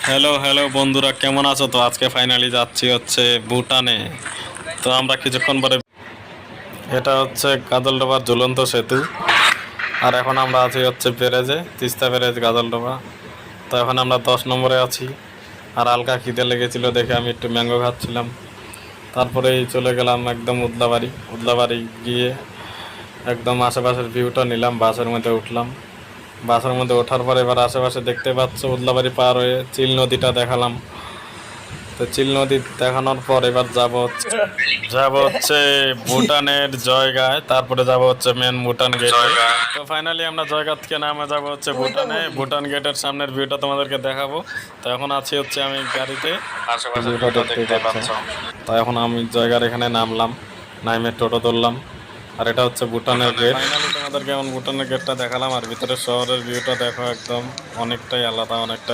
Hello hello বন্ধুরা, কেমন আছো? তো আজকে ফাইনালি যাচ্ছি হচ্ছে ভুটানে। তো আমরা কিছুক্ষণ পরে, এটা হচ্ছে গাজলডোবার ঝুলন্ত সেতু। আর এখন আমরা আছি হচ্ছে ব্যারেজে, তিস্তা ব্যারেজ গাজলডোবা। তো এখন আমরা 10 নম্বরে আছি। আর হালকা খিদে লেগেছিল দেখে আমি একটু ম্যাঙ্গো খাচ্ছিলাম। তারপরেই চলে গেলাম একদম উদলাবাড়ি। উদলাবাড়ি গিয়ে একদম আশেপাশের ভিউটা নিলাম, বাসের মধ্যে উঠলাম। বাসের মধ্যে ওঠার পর এবার আশেপাশে দেখতে পাচ্ছ উদলাবাড়ি পার হয়ে চিল নদীটা দেখালাম। তো চিল নদী দেখানোর পর এবার যাব হচ্ছে ভুটানের জয়গায়, তারপরে যাব হচ্ছে মেন ভুটান গেট। তো ফাইনালি আমরা জয়গা থেকে নামে যাব হচ্ছে ভুটানে। ভুটান গেটের সামনের ভিউটা তোমাদেরকে দেখাবো। তো এখন আছি হচ্ছে আমি গাড়িতে, আশেপাশে ভিউটা দেখতে পাচ্ছ। তো এখন আমি জয়গার এখানে নামলাম, নামে টোটো ধরলাম। আর এটা হচ্ছে ভুটানের গেট। ফাইনালি তোমাদেরকে এখন ভুটানের গেটটা দেখালাম। আর ভিতরে শহরের ভিউটা দেখো, একদম অনেকটাই আলাদা, অনেকটা